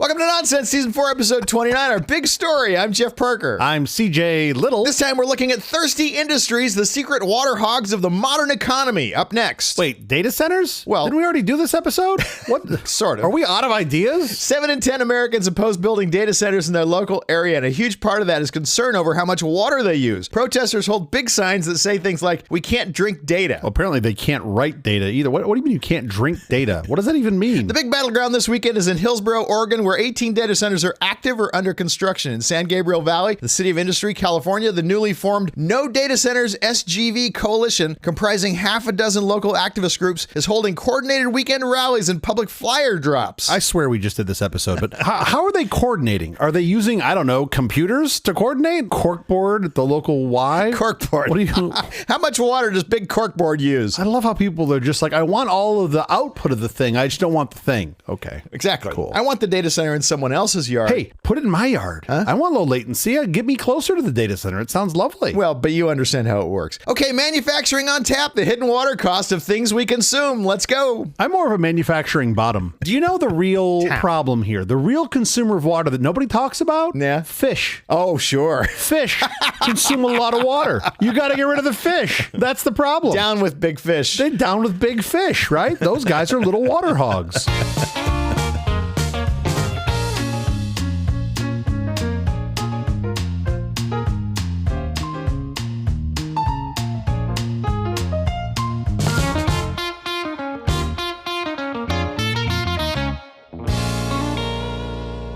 Welcome to Nonsense, Season 4, Episode 29, our big story. I'm Jeff Parker. I'm CJ Little. This time we're looking at thirsty industries, the secret water hogs of the modern economy. Up next. Wait, data centers? Well, didn't we already do this episode? What? Sort of. Are we out of ideas? 7 in 10 Americans oppose building data centers in their local area, and a huge part of that is concern over how much water they use. Protesters hold big signs that say things like, "We can't drink data." Well, apparently they can't write data either. What do you mean you can't drink data? What does that even mean? The big battleground this weekend is in Hillsboro, Oregon, where 18 data centers are active or under construction. In San Gabriel Valley, the city of industry, California, the newly formed No Data Centers SGV Coalition, comprising half a dozen local activist groups, is holding coordinated weekend rallies and public flyer drops. I swear we just did this episode, but how are they coordinating? Are they using, I don't know, computers to coordinate? Corkboard at the local Y? Corkboard. What do you... How much water does big corkboard use? I love how people are just like, I want all of the output of the thing. I just don't want the thing. Okay. Exactly. Cool. I want the data center in someone else's yard. Hey, put it in my yard. Huh? I want low latency. Get me closer to the data center. It sounds lovely. Well, but you understand how it works. Okay, manufacturing on tap, the hidden water cost of things we consume. Let's go. I'm more of a manufacturing bottom. Do you know the real problem here? The real consumer of water that nobody talks about? Yeah. Fish. Oh, sure. Fish consume a lot of water. You got to get rid of the fish. That's the problem. Down with big fish. They're down with big fish, right? Those guys are little water hogs.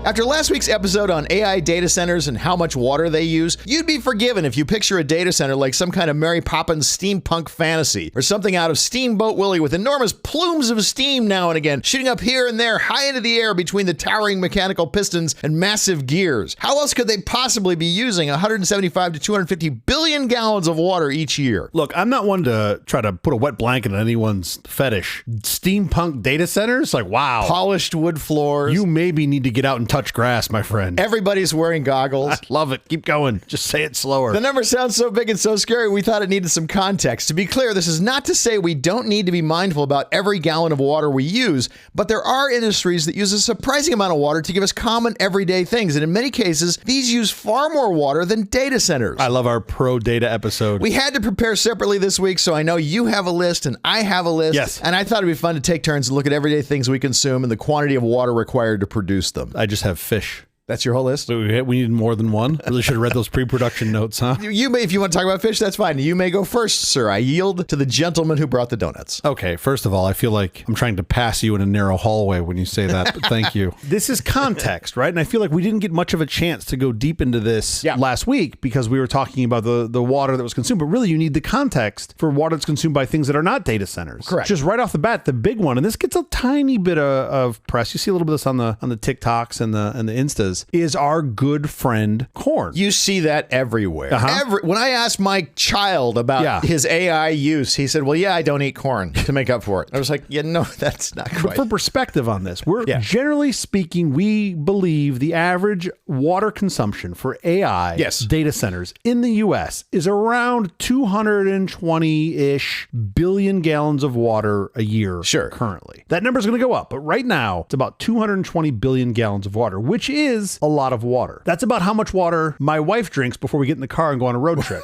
After last week's episode on AI data centers and how much water they use, you'd be forgiven if you picture a data center like some kind of Mary Poppins steampunk fantasy, or something out of Steamboat Willie with enormous plumes of steam now and again, shooting up here and there high into the air between the towering mechanical pistons and massive gears. How else could they possibly be using 175 to 250 billion gallons of water each year? Look, I'm not one to try to put a wet blanket on anyone's fetish. Steampunk data centers? Like, wow. Polished wood floors. You maybe need to get out and touch grass, my friend. Everybody's wearing goggles. I love it. Keep going. Just say it slower. The number sounds so big and so scary, we thought it needed some context. To be clear, this is not to say we don't need to be mindful about every gallon of water we use, but there are industries that use a surprising amount of water to give us common everyday things. And in many cases, these use far more water than data centers. I love our pro data episode. We had to prepare separately this week, so I know you have a list and I have a list. Yes. And I thought it'd be fun to take turns and look at everyday things we consume and the quantity of water required to produce them. I just have fish. That's your whole list? We need more than one. Really should have read those pre-production notes, huh? You may, if you want to talk about fish, that's fine. You may go first, sir. I yield to the gentleman who brought the donuts. Okay, first of all, I feel like I'm trying to pass you in a narrow hallway when you say that, but thank you. This is context, right? And I feel like we didn't get much of a chance to go deep into this last week because we were talking about the water that was consumed, but really you need the context for water that's consumed by things that are not data centers. Correct. Just right off the bat, the big one, and this gets a tiny bit of press. You see a little bit of this on the TikToks and the Instas, is our good friend corn. You see that everywhere. When I asked my child about his AI use, he said, well, I don't eat corn to make up for it. I was like, no, that's not quite. But for perspective on this, we're generally speaking, we believe the average water consumption for AI data centers in the US is around 220-ish billion gallons of water a year currently. That number is going to go up, but right now it's about 220 billion gallons of water, which is a lot of water. That's about how much water my wife drinks before we get in the car and go on a road trip.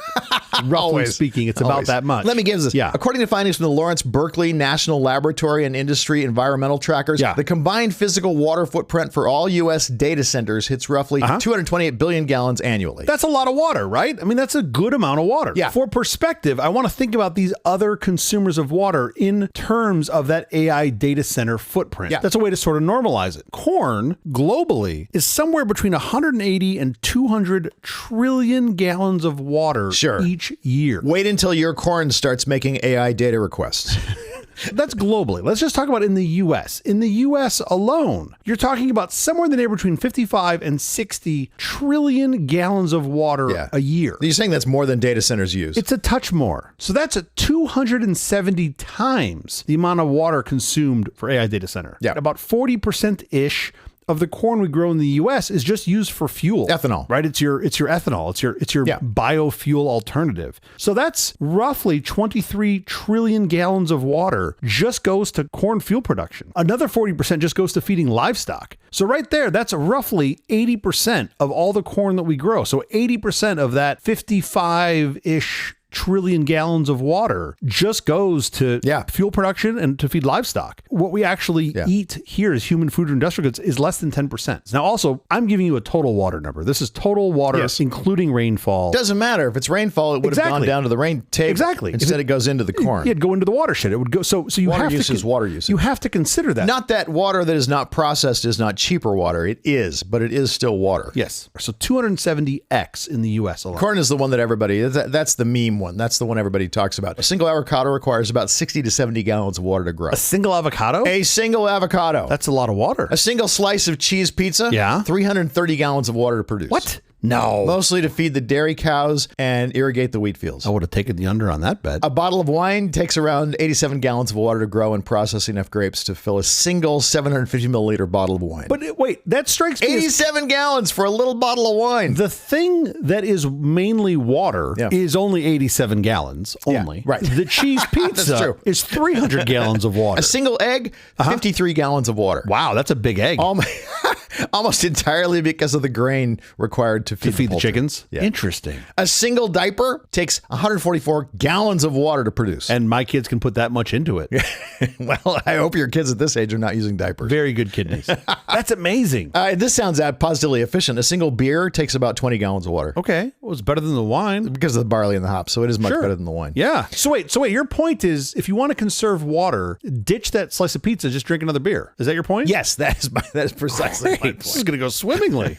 Roughly speaking, it's about that much. Let me give this. According to findings from the Lawrence Berkeley National Laboratory and Industry Environmental Trackers, the combined physical water footprint for all U.S. data centers hits roughly 228 billion gallons annually. That's a lot of water, right? I mean, that's a good amount of water. For perspective, I want to think about these other consumers of water in terms of that AI data center footprint. That's a way to sort of normalize it. Corn, globally, is somewhere between 180 and 200 trillion gallons of water each year. Wait until your corn starts making AI data requests. That's globally. Let's just talk about in the U.S. In the U.S. alone, you're talking about somewhere in the neighborhood between 55 and 60 trillion gallons of water a year. You're saying that's more than data centers use? It's a touch more. So that's 270 times the amount of water consumed for AI data center. About 40%-ish of the corn we grow in the US is just used for fuel. Ethanol. Right? It's your ethanol. It's your biofuel alternative. So that's roughly 23 trillion gallons of water just goes to corn fuel production. Another 40% just goes to feeding livestock. So right there, that's roughly 80% of all the corn that we grow. So 80% of that 55-ish trillion gallons of water just goes to fuel production and to feed livestock. What we actually eat here as human food or industrial goods is less than 10%. Now also, I'm giving you a total water number. This is total water, including rainfall. Doesn't matter. If it's rainfall, it would have gone down to the rain table. Exactly. Instead it goes into the corn. It'd go into the watershed. It would go. So you water have use to is water use. You have to consider that. Not that water that is not processed is not cheaper water. It is, but it is still water. Yes. So 270x in the US alone. Corn is the one that everybody, that's the meme one. That's the one everybody talks about. A single avocado requires about 60 to 70 gallons of water to grow. A single avocado? A single avocado. That's a lot of water. A single slice of cheese pizza? 330 gallons of water to produce. What? No. Mostly to feed the dairy cows and irrigate the wheat fields. I would have taken the under on that bet. A bottle of wine takes around 87 gallons of water to grow and process enough grapes to fill a single 750 milliliter bottle of wine. But wait, that strikes me 87 gallons for a little bottle of wine. The thing that is mainly water is only 87 gallons only. Right. The cheese pizza is 300 gallons of water. A single egg, 53 gallons of water. Wow, that's a big egg. Almost entirely because of the grain required to feed the chickens? Yeah. Interesting. A single diaper takes 144 gallons of water to produce. And my kids can put that much into it. Well, I hope your kids at this age are not using diapers. Very good kidneys. That's amazing. This sounds positively efficient. A single beer takes about 20 gallons of water. Okay. Well, it's better than the wine. Because of the barley and the hops, so it is much better than the wine. Yeah. So wait, your point is if you want to conserve water, ditch that slice of pizza, just drink another beer. Is that your point? Yes, that is precisely my point. This is going to go swimmingly.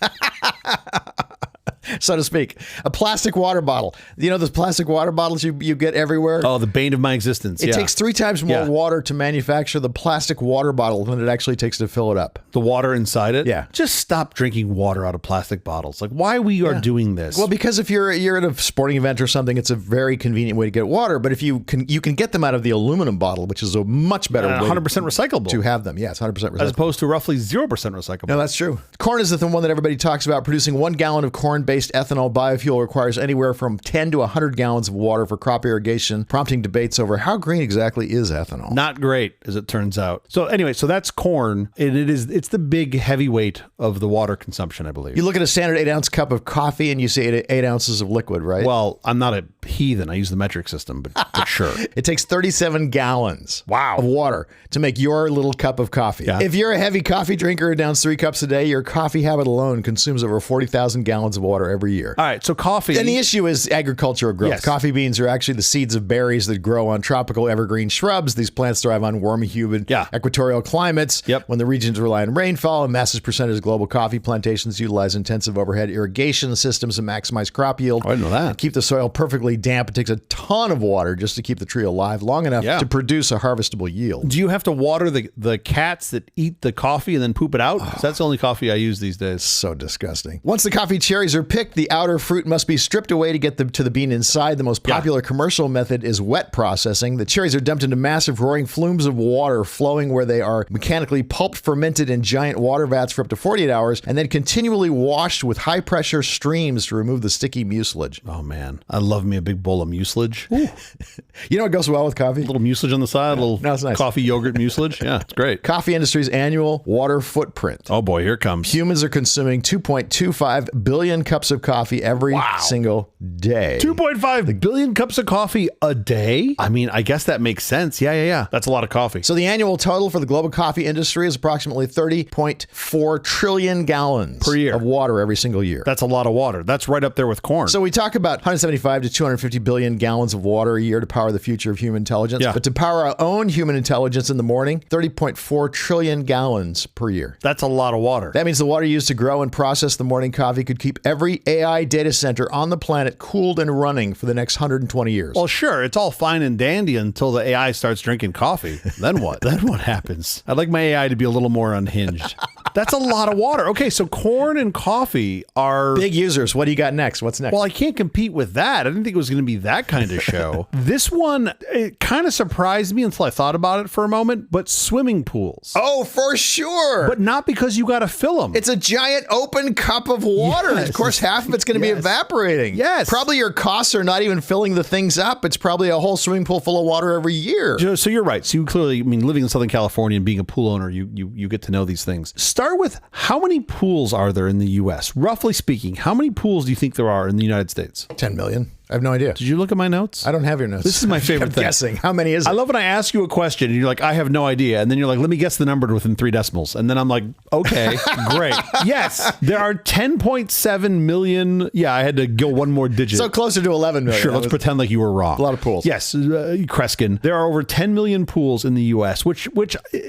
So to speak. A plastic water bottle. You know those plastic water bottles you get everywhere? Oh, the bane of my existence. It takes 3 times more water to manufacture the plastic water bottle than it actually takes to fill it up. The water inside it? Yeah. Just stop drinking water out of plastic bottles. Like, why we are doing this? Well, because if you're at a sporting event or something, it's a very convenient way to get water. But if you can get them out of the aluminum bottle, which is a much better way 100% recyclable. To have them. Yes, 100% recyclable. As opposed to roughly 0% recyclable. No, that's true. Corn is the one that everybody talks about. Producing 1 gallon of corn-based ethanol biofuel requires anywhere from 10 to 100 gallons of water for crop irrigation, prompting debates over how green exactly is ethanol. Not great, as it turns out. So anyway, so that's corn, and it's the big heavyweight of the water consumption, I believe. You look at a standard 8-ounce cup of coffee and you see 8 ounces of liquid, right? Well, I'm not a heathen. I use the metric system, but sure. It takes 37 gallons of water to make your little cup of coffee. Yeah. If you're a heavy coffee drinker who downs 3 cups a day, your coffee habit alone consumes over 40,000 gallons of water every year. All right, so coffee. And the issue is agricultural growth. Yes. Coffee beans are actually the seeds of berries that grow on tropical evergreen shrubs. These plants thrive on warm, humid, equatorial climates. When the regions rely on rainfall, a massive percentage of global coffee plantations utilize intensive overhead irrigation systems to maximize crop yield. I didn't know that. And keep the soil perfectly damp. It takes a ton of water just to keep the tree alive long enough to produce a harvestable yield. Do you have to water the cats that eat the coffee and then poop it out? Oh. That's the only coffee I use these days. So disgusting. Once the coffee cherries are picked, the outer fruit must be stripped away to get them to the bean inside. The most popular commercial method is wet processing. The cherries are dumped into massive roaring flumes of water flowing where they are mechanically pulped, fermented in giant water vats for up to 48 hours, and then continually washed with high pressure streams to remove the sticky mucilage. Oh man, I love me a big bowl of mucilage. You know what goes well with coffee? A little mucilage on the side, a little nice. Coffee yogurt mucilage. Yeah, it's great. Coffee industry's annual water footprint. Oh boy, here it comes. Humans are consuming 2.25 billion cups of coffee every single day. 2.5 billion cups of coffee a day? I mean, I guess that makes sense. Yeah. That's a lot of coffee. So the annual total for the global coffee industry is approximately 30.4 trillion gallons per year of water every single year. That's a lot of water. That's right up there with corn. So we talk about 175 to 250 billion gallons of water a year to power the future of human intelligence. But to power our own human intelligence in the morning, 30.4 trillion gallons per year. That's a lot of water. That means the water used to grow and process the morning coffee could keep every AI data center on the planet cooled and running for the next 120 years. Well, sure. It's all fine and dandy until the AI starts drinking coffee. Then what? Then what happens? I'd like my AI to be a little more unhinged. That's a lot of water. Okay, so corn and coffee are big users. What do you got next? What's next? Well, I can't compete with that. I didn't think it was going to be that kind of show. This one, it kind of surprised me until I thought about it for a moment, but swimming pools. Oh, for sure. But not because you got to fill them. It's a giant open cup of water. Yes. Of course, half of it's going to be evaporating. Yes. Probably your costs are not even filling the things up. It's probably a whole swimming pool full of water every year. So you're right. So you clearly, I mean, living in Southern California and being a pool owner, you get to know these things. Start with, how many pools are there in the U.S.? Roughly speaking, how many pools do you think there are in the United States? 10 million. I have no idea. Did you look at my notes? I don't have your notes. This is my favorite thing. Guessing. How many is it? I love when I ask you a question and you're like, I have no idea. And then you're like, let me guess the number within 3 decimals. And then I'm like, okay, great. Yes, there are 10.7 million. Yeah, I had to go one more digit. So closer to 11 million. Sure, let's pretend like you were wrong. A lot of pools. Yes, Kreskin. There are over 10 million pools in the U.S., which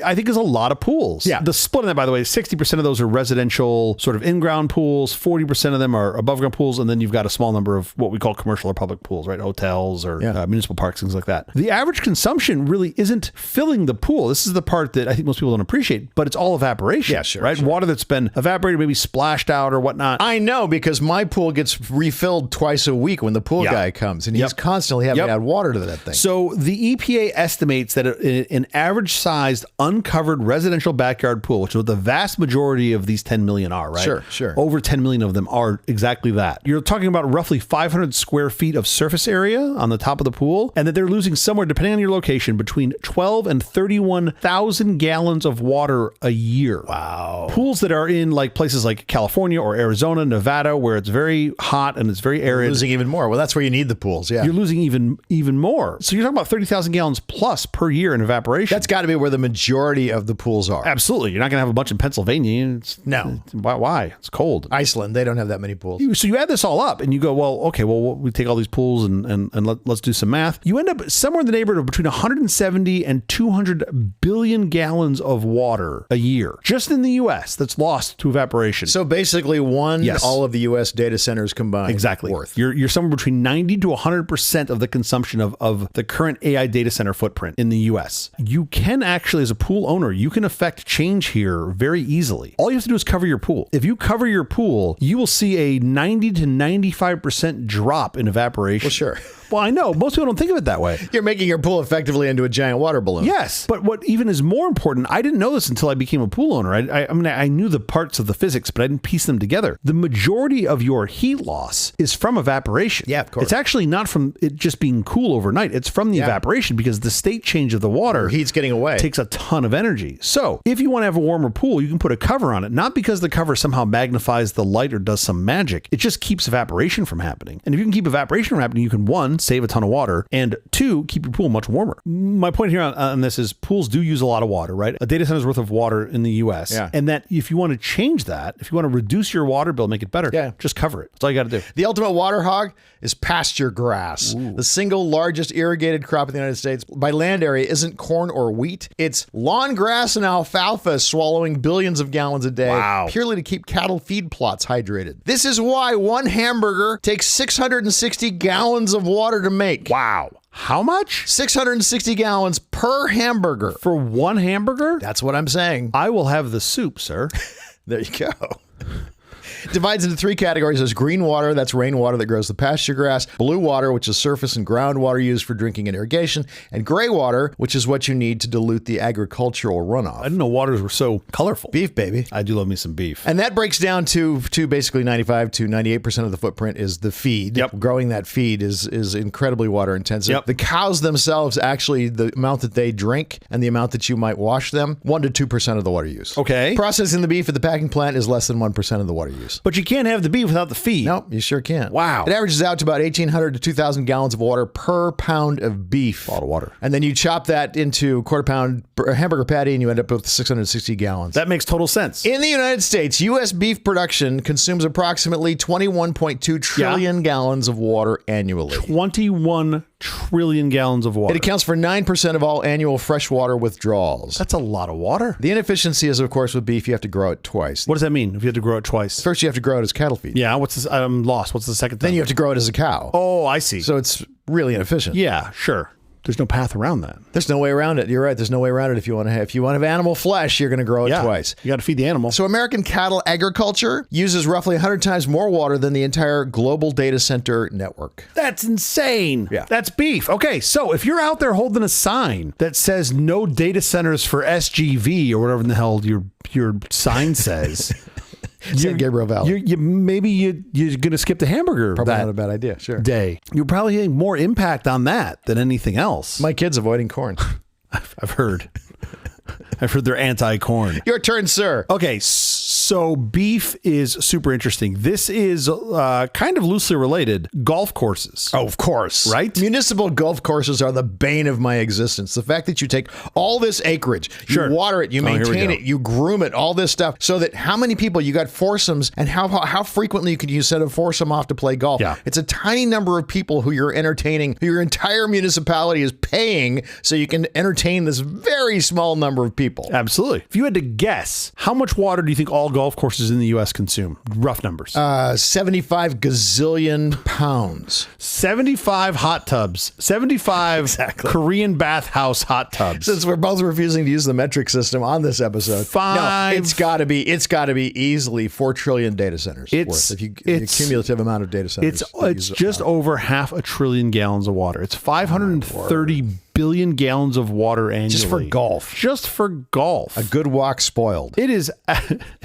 I think is a lot of pools. Yeah. The split on that, by the way, 60% of those are residential sort of in-ground pools, 40% of them are above-ground pools, and then you've got a small number of what we call commercial or public pools, right? Hotels or municipal parks, things like that. The average consumption really isn't filling the pool. This is the part that I think most people don't appreciate, but it's all evaporation. Yeah, sure. Right? Sure. Water that's been evaporated, maybe splashed out or whatnot. I know, because my pool gets refilled twice a week when the pool guy comes, and he's constantly having to add water to that thing. So the EPA estimates that an average-sized uncovered residential backyard pool, which is what the vast majority of these 10 million are, right? Sure, sure. Over 10 million of them are exactly that. You're talking about roughly 500 square feet of surface area on the top of the pool, and that they're losing somewhere, depending on your location, between 12 and 31,000 gallons of water a year. Wow. Pools that are in like places like California or Arizona, Nevada, where it's very hot and it's very arid. You're losing even more. Well, that's where you need the pools, yeah. You're losing even more. So you're talking about 30,000 gallons plus per year in evaporation. That's got to be where the majority of the pools are. Absolutely. You're not going to have a bunch in Pennsylvania. No. Why? It's cold. Iceland, they don't have that many pools. So you add this all up and you go, well, okay, well, we take all these pools and let's do some math. You end up somewhere in the neighborhood of between 170 and 200 billion gallons of water a year, just in the U.S. that's lost to evaporation. So basically all of the U.S. data centers combined. Exactly. Worth. You're somewhere between 90 to 100% of the consumption of the current AI data center footprint in the U.S. You can actually, as a pool owner, you can affect change here very easily. All you have to do is cover your pool. If you cover your pool, you will see a 90 to 95% drop in evaporation. Well, sure. Well, I know. Most people don't think of it that way. You're making your pool effectively into a giant water balloon. Yes. But what even is more important, I didn't know this until I became a pool owner. I mean, I knew the parts of the physics, but I didn't piece them together. The majority of your heat loss is from evaporation. Yeah, of course. It's actually not from it just being cool overnight. It's from the evaporation, because the state change of the water heat's getting away. Takes a ton of energy. So if you want to have a warmer pool, you can put a cover on it, not because the cover somehow magnifies the light or does some magic. It just keeps evaporation from happening. And if you can keep evaporation from happening, you can, 1, save a ton of water, and 2, keep your pool much warmer. My point here on this is pools do use a lot of water, right? A data center's worth of water in the US. Yeah. And that if you want to change that, if you want to reduce your water bill, make it better, just cover it. That's all you got to do. The ultimate water hog is pasture grass. Ooh. The single largest irrigated crop in the United States by land area isn't corn or wheat. It's lawn grass and alfalfa, swallowing billions of gallons a day, purely to keep cattle feed plots hydrated. This is why one hamburger takes 660 gallons of water to make. Wow. How much? 660 gallons per hamburger. For one hamburger? That's what I'm saying. I will have the soup, sir. There you go. Divides into 3 categories. There's green water, that's rainwater that grows the pasture grass. Blue water, which is surface and groundwater used for drinking and irrigation. And gray water, which is what you need to dilute the agricultural runoff. I didn't know waters were so colorful. Beef, baby. I do love me some beef. And that breaks down to basically 95 to 98% of the footprint is the feed. Yep. Growing that feed is incredibly water intensive. Yep. The cows themselves, actually, the amount that they drink and the amount that you might wash them, 1 to 2% of the water use. Okay. Processing the beef at the packing plant is less than 1% of the water use. But you can't have the beef without the feed. No, you sure can't. Wow. It averages out to about 1,800 to 2,000 gallons of water per pound of beef. A lot of water. And then you chop that into quarter-pound hamburger patty, and you end up with 660 gallons. That makes total sense. In the United States, U.S. beef production consumes approximately 21.2 trillion gallons of water annually. 21 trillion gallons of water. It accounts for 9% of all annual freshwater withdrawals. That's a lot of water. The inefficiency is, of course, with beef, you have to grow it twice. What does that mean if you have to grow it twice? First, you have to grow it as cattle feed. Yeah, what's this? I'm lost. What's the second time? Then you have to grow it as a cow. Oh, I see. So it's really inefficient. Yeah, sure. There's no path around that. There's no way around it. You're right. There's no way around it. If you want to have animal flesh, you're going to grow it twice. You got to feed the animal. So American cattle agriculture uses roughly 100 times more water than the entire global data center network. That's insane. Yeah. That's beef. Okay, so if you're out there holding a sign that says no data centers for SGV or whatever in the hell your sign says, San Gabriel Valley. Maybe you're going to skip the hamburger. Probably not a bad idea. Sure. Day. You're probably getting more impact on that than anything else. My kid's avoiding corn. I've heard. I've heard they're anti-corn. Your turn, sir. Okay, so beef is super interesting. This is kind of loosely related. Golf courses. Oh, of course. Right? Municipal golf courses are the bane of my existence. The fact that you take all this acreage, you water it, you maintain it, you groom it, all this stuff, so that how many people, you got foursomes, and how frequently could you send a foursome off to play golf? Yeah. It's a tiny number of people who you're entertaining, who your entire municipality is paying so you can entertain this very small number of people. Absolutely. If you had to guess, how much water do you think all golf courses in the U.S. consume? Rough numbers. 75 gazillion pounds. 75 hot tubs. 75 Korean bathhouse hot tubs. Since we're both refusing to use the metric system on this episode. No, it's got to be easily 4 trillion data centers worth. If the cumulative amount of data centers. It's just over 500 billion gallons of water. It's 530 billion gallons of water annually. Just for golf. Just for golf. A good walk spoiled. It is,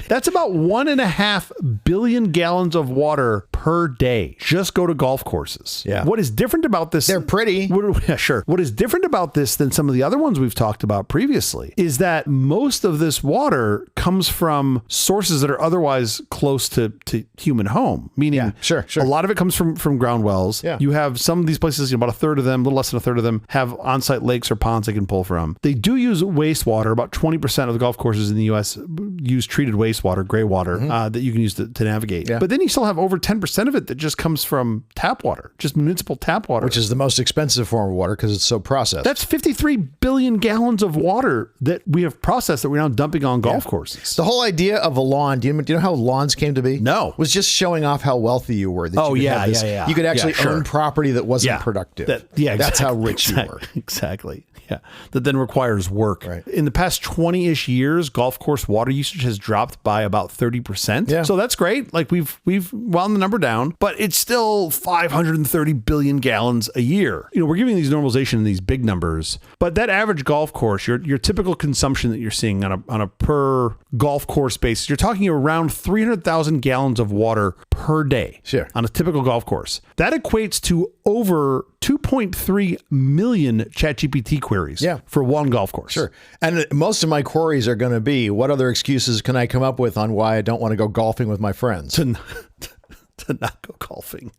that's about 1.5 billion gallons of water per day. Just go to golf courses. Yeah. What is different about this? They're pretty. Sure. What is different about this than some of the other ones we've talked about previously is that most of this water comes from sources that are otherwise close to human home. Meaning, sure. A lot of it comes from ground wells. Yeah. You have some of these places, about a third of them, a little less than a third of them, have on-site lakes or ponds they can pull from. They do use wastewater. About 20% of the golf courses in the U.S. use treated wastewater, gray water, that you can use to navigate. Yeah. But then you still have over 10% of it that just comes from tap water, just municipal tap water. Which is the most expensive form of water because it's so processed. That's 53 billion gallons of water that we have processed that we're now dumping on golf courses. The whole idea of a lawn, do you know how lawns came to be? No. Was just showing off how wealthy you were. That you could actually own property that wasn't productive. That's how rich you were. Exactly. Yeah. That then requires work. Right. In the past 20-ish years, golf course water usage has dropped by about 30%. Yeah. So that's great. Like we've wound the number down, but it's still 530 billion gallons a year. We're giving these normalization in these big numbers, but that average golf course, your typical consumption that you're seeing on a per golf course basis, you're talking around 300,000 gallons of water per day. Sure. On a typical golf course. That equates to over 2.3 million ChatGPT queries for one golf course. Sure. And most of my queries are going to be, what other excuses can I come up with on why I don't want to go golfing with my friends? To not go golfing.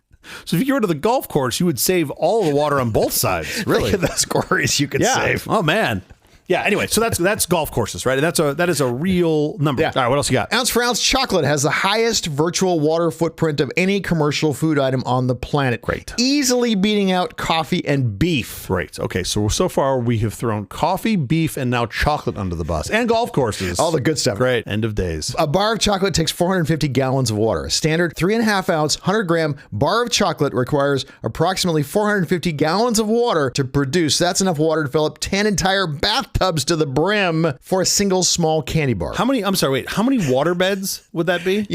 So if you go to the golf course, you would save all the water on both sides. Really? Think of those queries you could save. Oh, man. Yeah, anyway, so that's golf courses, right? And that is a real number. Yeah. All right, what else you got? Ounce for ounce chocolate has the highest virtual water footprint of any commercial food item on the planet. Great. Easily beating out coffee and beef. Great. Okay, so far we have thrown coffee, beef, and now chocolate under the bus. And golf courses. All the good stuff. Great. End of days. A bar of chocolate takes 450 gallons of water. A standard 3.5 ounce, 100 gram bar of chocolate requires approximately 450 gallons of water to produce. That's enough water to fill up 10 entire bathtubs to the brim for a single small candy bar. How many water beds would that be?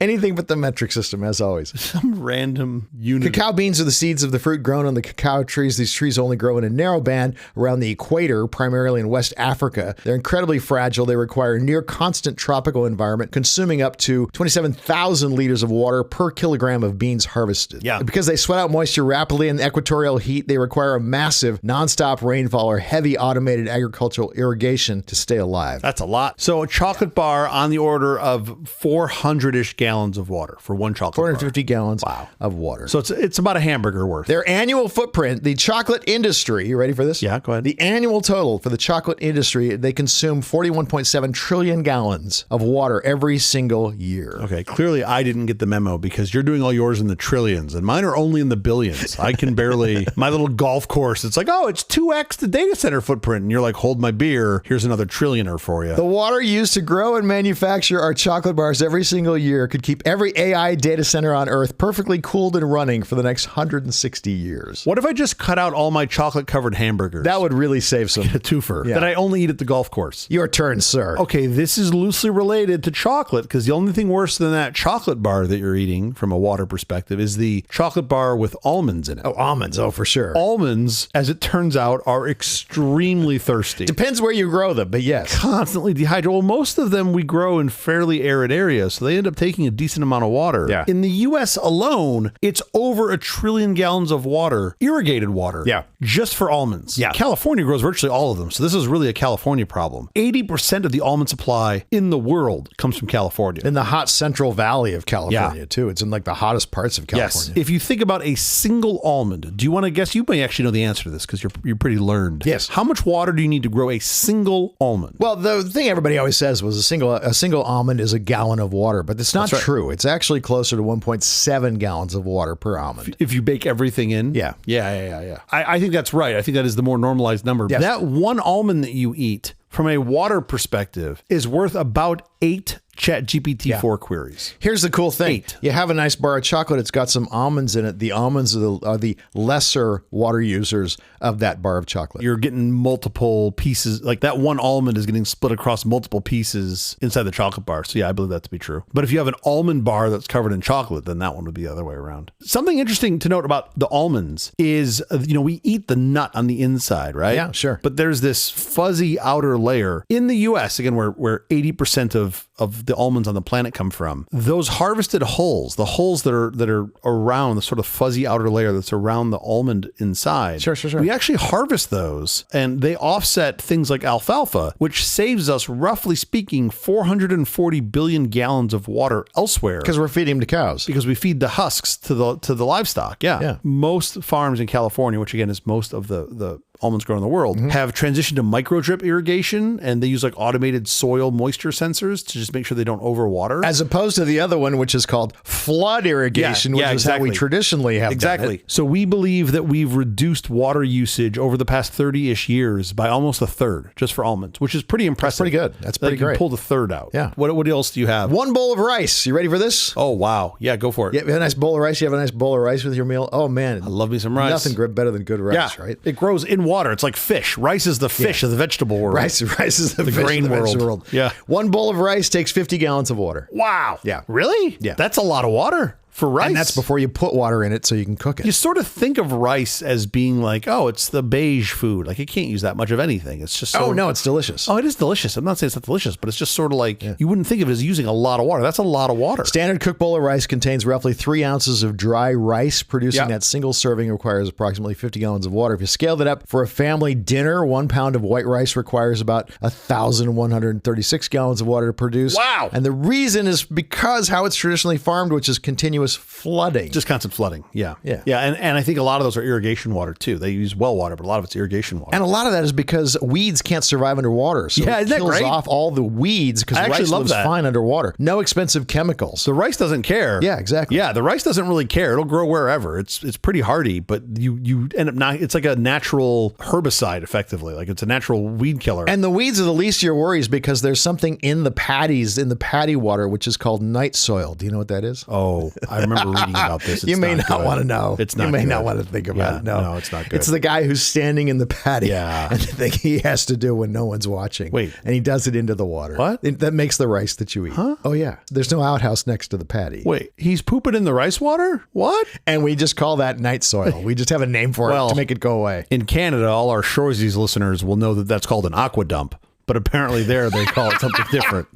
Anything but the metric system, as always. Some random unit. Cacao beans are the seeds of the fruit grown on the cacao trees. These trees only grow in a narrow band around the equator, primarily in West Africa. They're incredibly fragile. They require near constant tropical environment, consuming up to 27,000 liters of water per kilogram of beans harvested. Yeah. Because they sweat out moisture rapidly in the equatorial heat, they require a massive nonstop rainfall or heavy automated agricultural irrigation to stay alive. That's a lot. So a chocolate bar on the order of 400-ish gallons of water for one chocolate 450 bar. gallons of water. So it's about a hamburger worth. Their annual footprint, the chocolate industry, you ready for this? Yeah, go ahead. The annual total for the chocolate industry, they consume 41.7 trillion gallons of water every single year. Okay, clearly I didn't get the memo because you're doing all yours in the trillions and mine are only in the billions. I can barely, my little golf course, it's like, oh, it's 2x the data center footprint. And you're like, hold sold my beer. Here's another trillionaire for you. The water used to grow and manufacture our chocolate bars every single year could keep every AI data center on Earth perfectly cooled and running for the next 160 years. What if I just cut out all my chocolate-covered hamburgers? That would really save some. A twofer that I only eat at the golf course. Your turn, sir. Okay, this is loosely related to chocolate because the only thing worse than that chocolate bar that you're eating from a water perspective is the chocolate bar with almonds in it. Oh, almonds. Oh, for sure. Almonds, as it turns out, are extremely thirsty. Depends where you grow them, but yes. Constantly dehydrated. Well, most of them we grow in fairly arid areas, so they end up taking a decent amount of water. Yeah. In the U.S. alone, it's over 1 trillion gallons of water, irrigated water, just for almonds. Yeah. California grows virtually all of them, so this is really a California problem. 80% of the almond supply in the world comes from California. In the hot Central Valley of California, too. It's in like the hottest parts of California. Yes. If you think about a single almond, do you want to guess? You may actually know the answer to this because you're pretty learned. Yes. How much water do you need to grow a single almond? Well, the thing everybody always says was a single almond is a gallon of water, but it's not true. It's actually closer to 1.7 gallons of water per almond. If you bake everything in? Yeah. Yeah. I think that's right. I think that is the more normalized number. Yes. That one almond that you eat, from a water perspective, is worth about 8 ChatGPT-4 queries. Here's the cool thing. 8. You have a nice bar of chocolate. It's got some almonds in it. The almonds are the lesser water users of that bar of chocolate. You're getting multiple pieces. Like that one almond is getting split across multiple pieces inside the chocolate bar. So yeah, I believe that to be true. But if you have an almond bar that's covered in chocolate, then that one would be the other way around. Something interesting to note about the almonds is, we eat the nut on the inside, right? Yeah, sure. But there's this fuzzy outer layer in the US, again, where 80% of the almonds on the planet come from. Those harvested hulls, the hulls that are around the sort of fuzzy outer layer that's around the almond inside. Sure. We actually harvest those, and they offset things like alfalfa, which saves us, roughly speaking, 440 billion gallons of water elsewhere. Because we're feeding them to cows. Because we feed the husks to the livestock. Yeah. Most farms in California, which again is most of the almonds grown in the world, have transitioned to micro drip irrigation, and they use like automated soil moisture sensors to just make sure they don't overwater. As opposed to the other one, which is called flood irrigation, which is how we traditionally have done it. So we believe that we've reduced water usage over the past 30-ish years by almost a third just for almonds, which is pretty impressive. That's pretty good. That's pretty great. You pulled a third out. Yeah. What else do you have? 1 bowl of rice. You ready for this? Oh, wow. Yeah, go for it. You have a nice bowl of rice. You have a nice bowl of rice with your meal. Oh, man. I love me some rice. Nothing better than good rice, right? It grows in water. It's like fish. Rice is the fish of the vegetable world. Rice is the grain world. Yeah. 1 bowl of rice takes 50 gallons of water. Wow. Yeah. Really? Yeah. That's a lot of water for rice. And that's before you put water in it so you can cook it. You sort of think of rice as being like, oh, it's the beige food. Like, you can't use that much of anything. It's just Oh, no, it's delicious. Oh, it is delicious. I'm not saying it's not delicious, but it's just sort of like, you wouldn't think of it as using a lot of water. That's a lot of water. Standard cooked bowl of rice contains roughly 3 ounces of dry rice. Producing that single serving requires approximately 50 gallons of water. If you scale that up for a family dinner, 1 pound of white rice requires about 1,136 gallons of water to produce. Wow. And the reason is because how it's traditionally farmed, which is continuous flooding. Just constant flooding. Yeah. Yeah. And I think a lot of those are irrigation water too. They use well water, but a lot of it's irrigation water. And a lot of that is because weeds can't survive underwater. So it kills off all the weeds because rice lives fine underwater. No expensive chemicals. The rice doesn't care. Yeah, exactly. Yeah, the rice doesn't really care. It'll grow wherever. It's pretty hardy, but you end up not. It's like a natural herbicide, effectively. Like it's a natural weed killer. And the weeds are the least of your worries because there's something in the patties, in the patty water, which is called night soil. Do you know what that is? Oh, I remember reading about this. You may not want to know. It's not. You may not want to think about it. No, it's not good. It's the guy who's standing in the patty. Yeah. And the thing he has to do when no one's watching. Wait. And he does it into the water. What? That makes the rice that you eat. Huh? Oh, yeah. There's no outhouse next to the patty. Wait, he's pooping in the rice water? What? And we just call that night soil. We just have a name for it to make it go away. In Canada, all our Shoresies listeners will know that that's called an aqua dump. But apparently there they call it something different.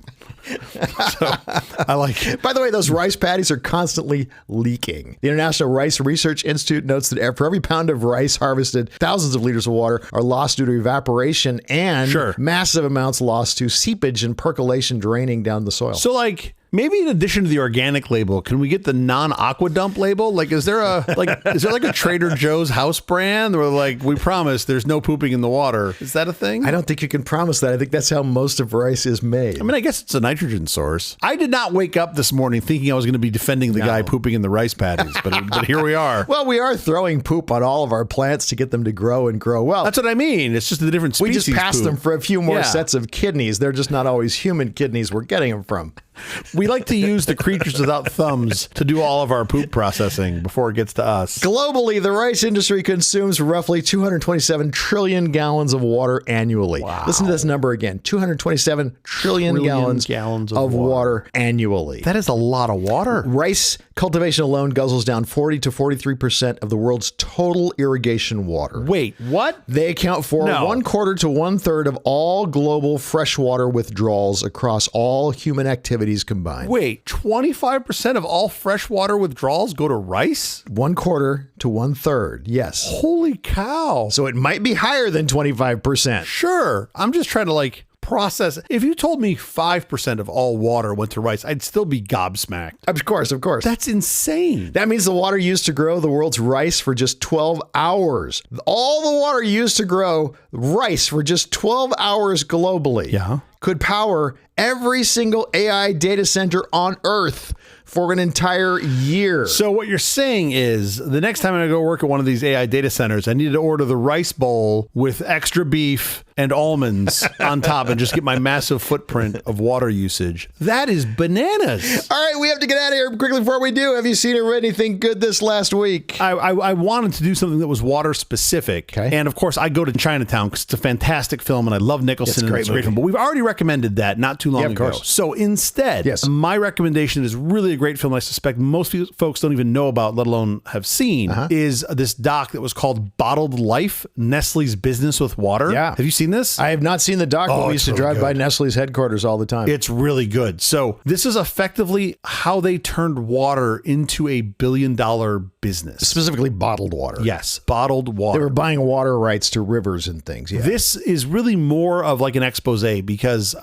So I like it. By the way, those rice patties are constantly leaking. The International Rice Research Institute notes that for every pound of rice harvested, thousands of liters of water are lost due to evaporation and massive amounts lost to seepage and percolation draining down the soil. So like Maybe in addition to the organic label, can we get the non-aqua dump label? Like, is there like a Trader Joe's house brand where like, we promise there's no pooping in the water? Is that a thing? I don't think you can promise that. I think that's how most of rice is made. I mean, I guess it's a nitrogen source. I did not wake up this morning thinking I was going to be defending the guy pooping in the rice paddies, but here we are. Well, we are throwing poop on all of our plants to get them to grow and grow well. That's what I mean. It's just the different species. We just passed poop. them for a few more sets of kidneys. They're just not always human kidneys we're getting them from. We like to use the creatures without thumbs to do all of our poop processing before it gets to us. Globally, the rice industry consumes roughly 227 trillion gallons of water annually. Wow. Listen to this number again. 227 trillion gallons of water annually. That is a lot of water. Rice cultivation alone guzzles down 40 to 43% of the world's total irrigation water. Wait, what? They account for 1/4 to 1/3 of all global freshwater withdrawals across all human activities combined. Wait, 25% of all freshwater withdrawals go to rice? 1/4 to 1/3, yes. Holy cow. So it might be higher than 25%. Sure. I'm just trying to process. If you told me 5% of all water went to rice, I'd still be gobsmacked. Of course. That's insane. That means the water used to grow the world's rice for just 12 hours. All the water used to grow rice for just 12 hours globally could power every single AI data center on Earth for an entire year. So what you're saying is the next time I go work at one of these AI data centers, I need to order the rice bowl with extra beef and almonds on top and just get my massive footprint of water usage. That is bananas. All right, we have to get out of here quickly before we do. Have you seen or read anything good this last week? I wanted to do something that was water specific. Okay. And of course, I go to Chinatown because it's a fantastic film and I love Nicholson. It's a great film. But we've already recommended that not too long ago. So instead, my recommendation is really a great film I suspect most folks don't even know about, let alone have seen, is this doc that was called Bottled Life, Nestle's Business with Water. Yeah. Have you seen this? I have not seen the doc, but we used to drive by Nestle's headquarters all the time. It's really good. So this is effectively how they turned water into a billion-dollar business. Specifically bottled water. Yes, bottled water. They were buying water rights to rivers and things. Yeah. This is really more of like an expose because,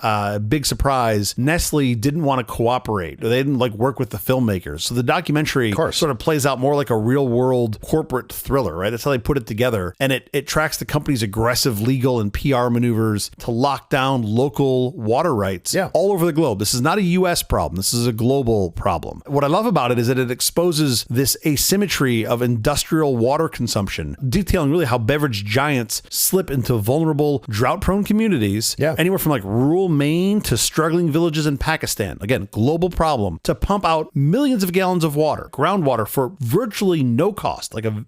big surprise, Nestle didn't want to cooperate. They didn't work with the filmmakers. So the documentary sort of plays out more like a real world corporate thriller, right? That's how they put it together. And it tracks the company's aggressive legal and PR maneuvers to lock down local water rights all over the globe. This is not a US problem. This is a global problem. What I love about it is that it exposes this asymmetry of industrial water consumption, detailing really how beverage giants slip into vulnerable, drought-prone communities, anywhere from rural Maine to struggling villages in Pakistan. Again, global problem, to pump out millions of gallons of water, groundwater, for virtually no cost. You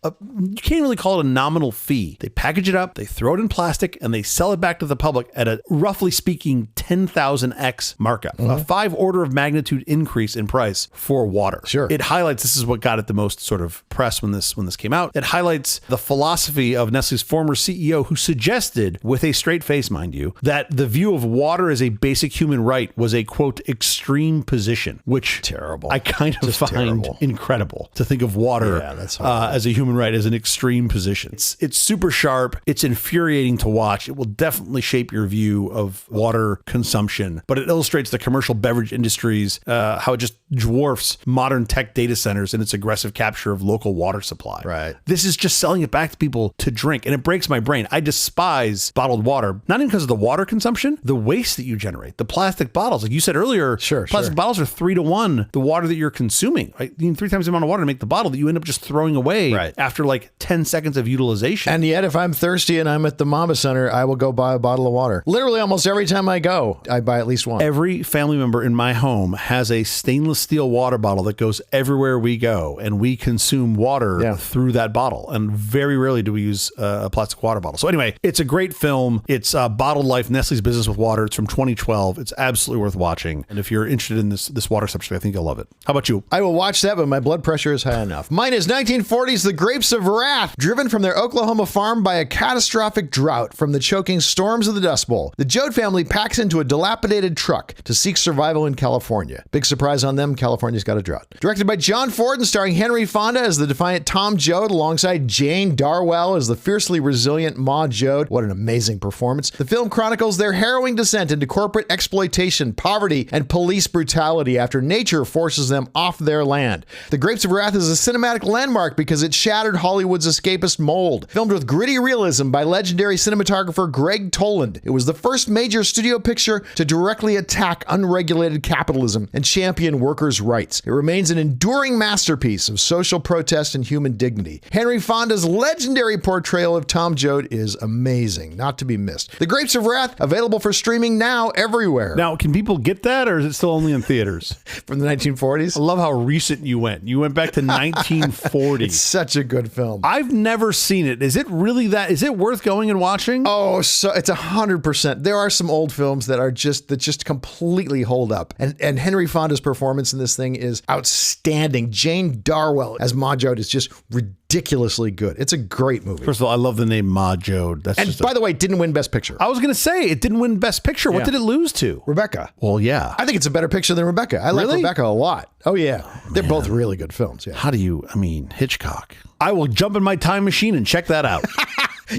can't really call it a nominal fee. They package it up, they throw it in plastic, and they sell it back to the public at a, roughly speaking, 10,000x markup. A 5 order of magnitude increase in price for water. Sure. It highlights, this is what got it the most sort of press when this came out. It highlights the philosophy of Nestle's former CEO, who suggested, with a straight face, mind you, that the view of water as a basic human right was a, quote, extreme position, which I kind of find incredible to think of water as a human right, as an extreme position. It's super sharp. It's infuriating to watch. It will definitely shape your view of water consumption, but it illustrates the commercial beverage industry's, how it just dwarfs modern tech data centers in its aggressive capture of local water supply. Right. This is just selling it back to people to drink, and it breaks my brain. I despise bottled water, not even because of the water consumption, the waste that you generate, the plastic bottles. Like you said earlier, plastic bottles are 3 to 1 the water that you're consuming, right? You need 3 times the amount of water to make the bottle that you end up just throwing away after 10 seconds of utilization. And yet, if I'm thirsty and I'm at the Mama Center, I will go buy a bottle of water. Literally almost every time I go, I buy at least one. Every family member in my home has a stainless steel water bottle that goes everywhere we go, and we consume water through that bottle. And very rarely do we use a plastic water bottle. So anyway, it's a great film. It's Bottled Life, Nestle's Business with Water. It's from 2012. It's absolutely worth watching. And if you're interested in this water subject, I think you'll love it. How about you? I will watch that, but my blood pressure is high enough. Mine is 1940's The Grapes of Wrath. Driven from their Oklahoma farm by a catastrophic drought from the choking storms of the Dust Bowl, the Joad family packs into a dilapidated truck to seek survival in California. Big surprise on them, California's got a drought. Directed by John Ford and starring Henry Fonda, Fonda as the defiant Tom Joad alongside Jane Darwell as the fiercely resilient Ma Joad. What an amazing performance. The film chronicles their harrowing descent into corporate exploitation, poverty, and police brutality after nature forces them off their land. The Grapes of Wrath is a cinematic landmark because it shattered Hollywood's escapist mold. Filmed with gritty realism by legendary cinematographer Greg Toland, it was the first major studio picture to directly attack unregulated capitalism and champion workers' rights. It remains an enduring masterpiece of social protest and human dignity. Henry Fonda's legendary portrayal of Tom Joad is amazing, not to be missed. The Grapes of Wrath, available for streaming now everywhere. Now, can people get that, or is it still only in theaters? From the 1940s? I love how recent you went. You went back to 1940. It's such a good film. I've never seen it. Is it really that? Is it worth going and watching? Oh, so it's 100%. There are some old films that just completely hold up. And Henry Fonda's performance in this thing is outstanding. Jane Darwell as Ma Joad is just ridiculously good. It's a great movie. First of all, I love the name Ma Joad. By the way, it didn't win Best Picture. I was going to say, it didn't win Best Picture. What did it lose to? Rebecca. Well, yeah. I think it's a better picture than Rebecca. I like Rebecca a lot. Oh, yeah. They're both really good films. Yeah. How do you, Hitchcock. I will jump in my time machine and check that out.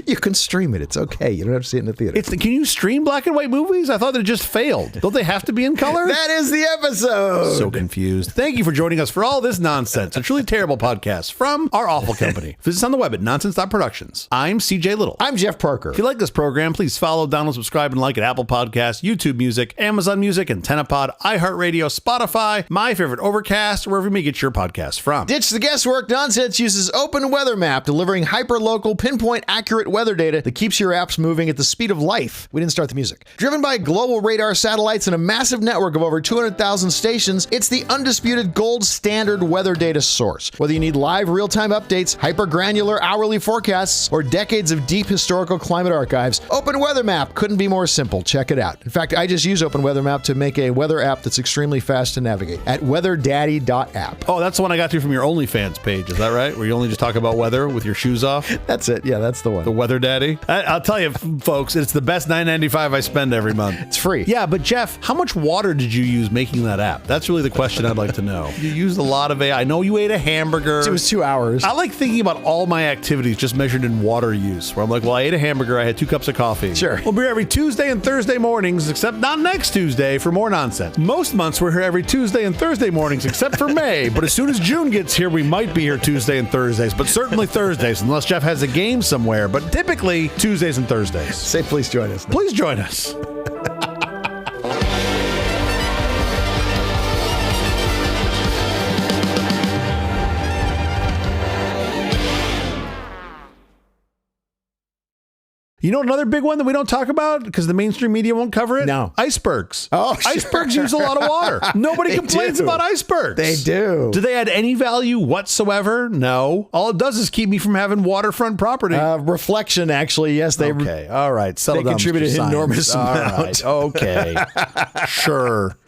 You can stream it. It's okay. You don't have to see it in the theater. Can you stream black and white movies? I thought it just failed. Don't they have to be in color? That is the episode. So confused. Thank you for joining us for all this nonsense. A truly terrible podcast from our awful company. Visit us on the web at nonsense.productions. I'm CJ Little. I'm Jeff Parker. If you like this program, please follow, download, subscribe, and like at Apple Podcasts, YouTube Music, Amazon Music, AntennaPod, iHeartRadio, Spotify, my favorite Overcast, wherever you may get your podcasts from. Ditch the guesswork. Nonsense uses Open Weather Map, delivering hyper-local, pinpoint accurate weather data that keeps your apps moving at the speed of life. We didn't start the music. Driven by global radar satellites and a massive network of over 200,000 stations, it's the undisputed gold standard weather data source. Whether you need live real-time updates, hyper-granular hourly forecasts, or decades of deep historical climate archives, Open Weather Map couldn't be more simple. Check it out. In fact, I just use Open Weather Map to make a weather app that's extremely fast to navigate at weatherdaddy.app. Oh, that's the one I got to from your OnlyFans page. Is that right? Where you only just talk about weather with your shoes off? That's it. Yeah, that's the one. The Weather Daddy. I'll tell you, folks, it's the best $9.95 I spend every month. It's free. Yeah, but Jeff, how much water did you use making that app? That's really the question I'd like to know. You used a lot of AI. I know you ate a hamburger. It was 2 hours. I like thinking about all my activities just measured in water use, where I'm like, well, I ate a hamburger, I had 2 cups of coffee. Sure. We'll be here every Tuesday and Thursday mornings, except not next Tuesday for more nonsense. Most months we're here every Tuesday and Thursday mornings, except for May. But as soon as June gets here, we might be here Tuesday and Thursdays, but certainly Thursdays, unless Jeff has a game somewhere. But typically Tuesdays and Thursdays. Say please join us. Please join us. You know another big one that we don't talk about because the mainstream media won't cover it? No. Icebergs. Oh, sure. Icebergs use a lot of water. Nobody complains about icebergs. They do. Do they add any value whatsoever? No. All it does is keep me from having waterfront property. Reflection, actually, yes. Okay. All right. Settle down. They contributed an enormous amount. Right. Okay. Sure.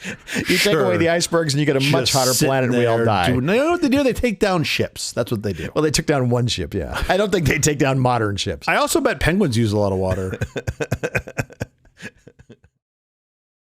You take away the icebergs and you get a much hotter planet and we all die. You know what they do? They take down ships. That's what they do. Well, they took down one ship, yeah. I don't think they take down modern ships. I also bet penguins use a lot of water.